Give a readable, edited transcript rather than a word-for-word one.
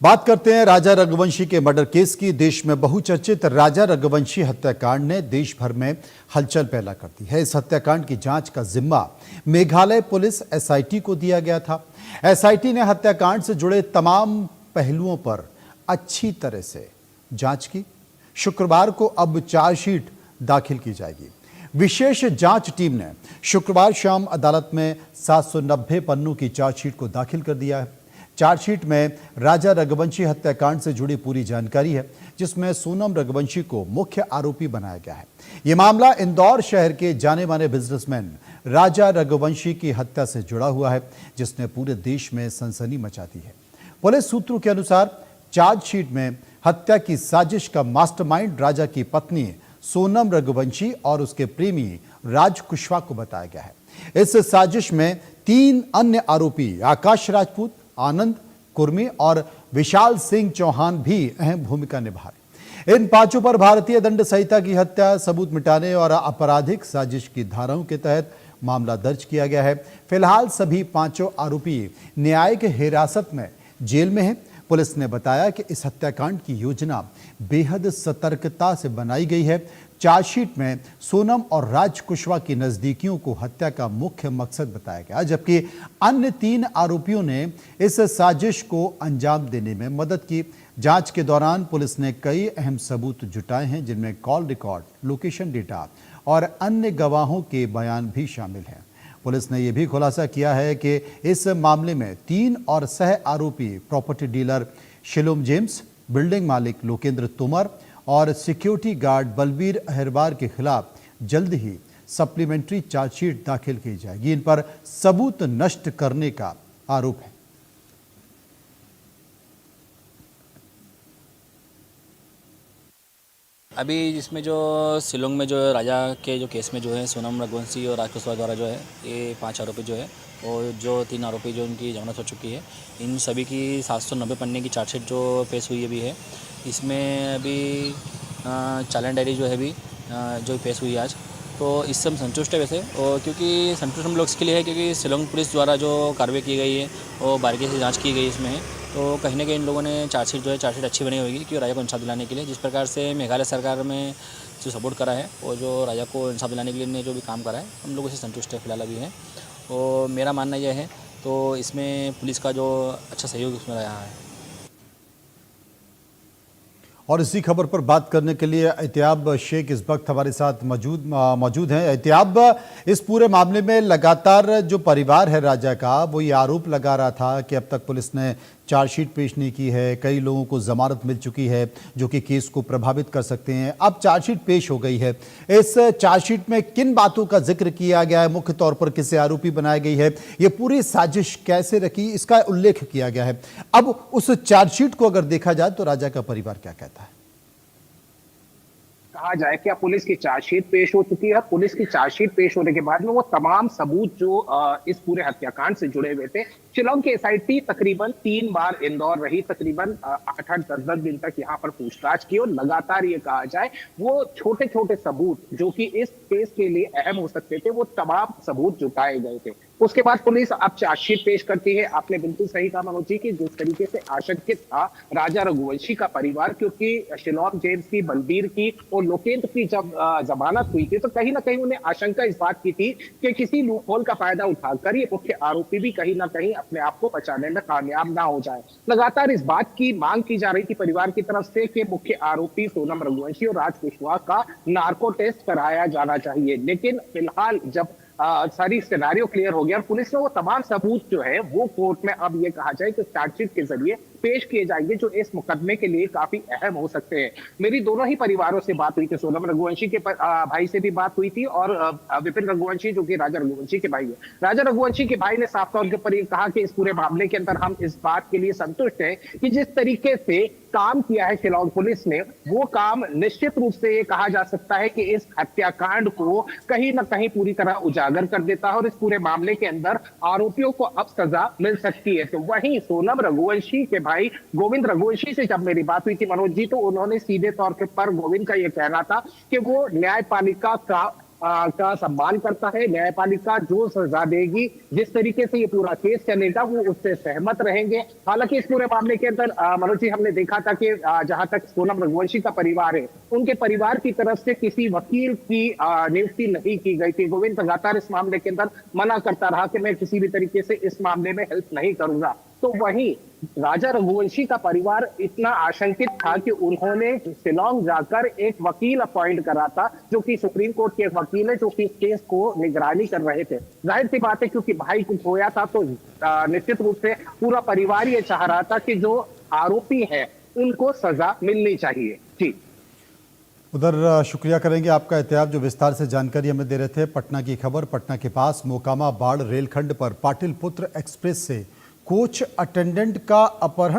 बात करते हैं राजा रघुवंशी के मर्डर केस की। देश में बहुचर्चित राजा रघुवंशी हत्याकांड ने देश भर में हलचल पैदा कर दी है। इस हत्याकांड की जांच का जिम्मा मेघालय पुलिस एसआईटी को दिया गया था। एसआईटी ने हत्याकांड से जुड़े तमाम पहलुओं पर अच्छी तरह से जांच की। शुक्रवार को अब चार्जशीट दाखिल की जाएगी। विशेष जांच टीम ने शुक्रवार शाम अदालत में 790 पन्नों की चार्जशीट को दाखिल कर दिया है। चार्जशीट में राजा रघुवंशी हत्याकांड से जुड़ी पूरी जानकारी है, जिसमें सोनम रघुवंशी को मुख्य आरोपी बनाया गया है। यह मामला इंदौर शहर के जाने माने बिजनेसमैन राजा रघुवंशी की हत्या से जुड़ा हुआ है, जिसने पूरे देश में सनसनी मचा दी है। पुलिस सूत्रों के अनुसार चार्जशीट में हत्या की साजिश का मास्टरमाइंड राजा की पत्नी सोनम रघुवंशी और उसके प्रेमी राज कुशवाहा को बताया गया है। इस साजिश में 3 अन्य आरोपी आकाश राजपूत, आनंद कुर्मी और विशाल सिंह चौहान भी अहम भूमिका निभा रहे। इन 5 पर भारतीय दंड संहिता की हत्या, सबूत मिटाने और आपराधिक साजिश की धाराओं के तहत मामला दर्ज किया गया है। फिलहाल सभी 5 आरोपी न्यायिक हिरासत में जेल में हैं। पुलिस ने बताया कि इस हत्याकांड की योजना बेहद सतर्कता से बनाई गई है। चार्जशीट में सोनम और राज कुशवाहा की नजदीकियों को हत्या का मुख्य मकसद बताया गया, जबकि अन्य 3 आरोपियों ने इस साजिश को अंजाम देने में मदद की। जांच के दौरान पुलिस ने कई अहम सबूत जुटाए हैं, जिनमें कॉल रिकॉर्ड, लोकेशन डेटा और अन्य गवाहों के बयान भी शामिल हैं। पुलिस ने यह भी खुलासा किया है कि इस मामले में 3 और सह आरोपी property dealer Shalom James, building मालिक लोकेंद्र तोमर और सिक्योरिटी गार्ड बलबीर अहिरवार के खिलाफ जल्द ही सप्लीमेंट्री चार्जशीट दाखिल की जाएगी। इन पर सबूत नष्ट करने का आरोप है। अभी जिसमें जो शिलोंग में जो राजा के जो केस में जो है सोनम रघुवंशी और राज कुशवाहा द्वारा जो है ये 5 आरोपी जो है और जो 3 आरोपी जो उनकी जमानत हो चुकी है, इन सभी की 790 पन्ने की चार्जशीट जो पेश हुई अभी है। इसमें अभी चालान डायरी जो है अभी जो पेश हुई आज, तो इससे हम संतुष्ट है वैसे। और क्योंकि संतुष्ट हम लोग इसके लिए है क्योंकि शिलोंग पुलिस द्वारा जो कार्रवाई की गई है और बारीकी से जांच की गई इसमें, तो कहीं ना कहीं इन लोगों ने चार्जशीट अच्छी बनी होगी कि राजा को इंसाफ दिलाने के लिए जिस प्रकार से मेघालय सरकार में जो सपोर्ट करा है और जो राजा को इंसाफ दिलाने के लिए ने जो भी काम करा है, हम लोग इसे संतुष्ट है फिलहाल अभी है। और मेरा मानना यह है तो इसमें पुलिस का जो अच्छा सहयोग इसमें रहा है। और इसी खबर पर बात करने के लिए एहतियाब शेख इस वक्त हमारे साथ मौजूद हैं। एहतियाब, इस पूरे मामले में लगातार जो परिवार है राजा का, वो ये आरोप लगा रहा था कि अब तक पुलिस ने चार्जशीट पेश नहीं की है, कई लोगों को जमानत मिल चुकी है जो कि केस को प्रभावित कर सकते हैं। अब चार्जशीट पेश हो गई है। इस चार्जशीट में किन बातों का जिक्र किया गया है, मुख्य तौर पर किसे आरोपी बनाई गई है, ये पूरी साजिश कैसे रखी, इसका उल्लेख किया गया है। अब उस चार्जशीट को अगर देखा जाए तो राजा का परिवार क्या कहता है? कहा जाए क्या पुलिस की चार्जशीट पेश हो चुकी है। पुलिस की चार्जशीट पेश होने के बाद में वो तमाम सबूत जो इस पूरे हत्याकांड से जुड़े हुए थे, शिलोंग की एसआईटी तकरीबन 3 बार इंदौर रही, तकरीबन 8-8, 10-10 दिन तक यहाँ पर पूछताछ की और लगातार ये कहा जाए वो छोटे छोटे सबूत जो कि इस केस के लिए अहम हो सकते थे, वो तमाम सबूत जुटाए गए थे। उसके बाद पुलिस अब चार्जशीट पेश करती है। आपने बिल्कुल सही कहा मनोज जी की जिस तरीके से आशंकित था राजा रघुवंशी का परिवार, क्योंकि शिलोम जेम्स की, बलबीर की और लोकेंद्र की जब जमानत हुई थी तो कहीं ना कहीं उन्हें आशंका इस बात की थी कि किसी लूपहोल का फायदा उठाकर ये मुख्य आरोपी भी कहीं ना कहीं अपने आप को बचाने में कामयाब ना हो जाए। लगातार इस बात की मांग की जा रही थी परिवार की तरफ से कि मुख्य आरोपी सोनम रघुवंशी और राज कुशवाहा का नार्को टेस्ट कराया जाना चाहिए। लेकिन फिलहाल जब सारी सिनेरियो क्लियर हो गया और पुलिस ने वो तमाम सबूत जो है वो कोर्ट में अब ये कहा जाए कि चार्जशीट के जरिए पेश किए जाएंगे जो इस मुकदमे के लिए काफी अहम हो सकते हैं। मेरी दोनों ही परिवारों से बात हुई थी, सोनम रघुवंशी के भाई से भी बात हुई थी और विपिन रघुवंशी जो कि राजा रघुवंशी के भाई है। राजा रघुवंशी के भाई ने साफ तौर पर ये कहा कि इस पूरे मामले के अंदर हम इस बात के लिए संतुष्ट हैं कि जिस तरीके से काम किया है शिलोंग पुलिस ने, वो काम निश्चित रूप से ये कहा जा सकता है कि इस हत्याकांड को कहीं ना कहीं पूरी तरह उजागर कर देता है और इस पूरे मामले के अंदर आरोपियों को अब सजा मिल सकती है। तो वहीं सोनम रघुवंशी के भाई गोविंद रघुवंशी से जब मेरी बात हुई थी मनोज जी, तो उन्होंने सीधे तौर पर गोविंद का यह कहना था कि वो न्यायपालिका का का सम्मान करता है। न्यायपालिका जो सजा देगी, जिस तरीके से ये पूरा केस चलेगा, वो उससे सहमत रहेंगे। हालांकि इस पूरे मामले के अंदर मनोज जी, हमने देखा था कि जहां तक सोनम रघुवंशी का परिवार है, उनके परिवार की तरफ से किसी वकील की नियुक्ति नहीं की गई थी। गोविंद लगातार इस मामले के अंदर मना करता रहा कि मैं किसी भी तरीके से इस मामले में हेल्प नहीं करूंगा। तो वहीं राजा रघुवंशी का परिवार इतना आशंकित था कि उन्होंने शिलोंग जाकर एक वकील अपॉइंट करा था, जो कि सुप्रीम कोर्ट के एक वकील है, जो कि केस को निगरानी कर रहे थे। जाहिर सी बात है, क्योंकि भाई को खोया था, तो निश्चित रूप से पूरा परिवार ये चाह रहा था कि जो आरोपी है उनको सजा मिलनी चाहिए। जी उधर शुक्रिया करेंगे आपका एहतियात, जो विस्तार से जानकारी हमें दे रहे थे। पटना की खबर, पटना के पास मोकामा बाढ़ रेलखंड पर पाटिल पुत्र एक्सप्रेस से कोच अटेंडेंट का अपहरण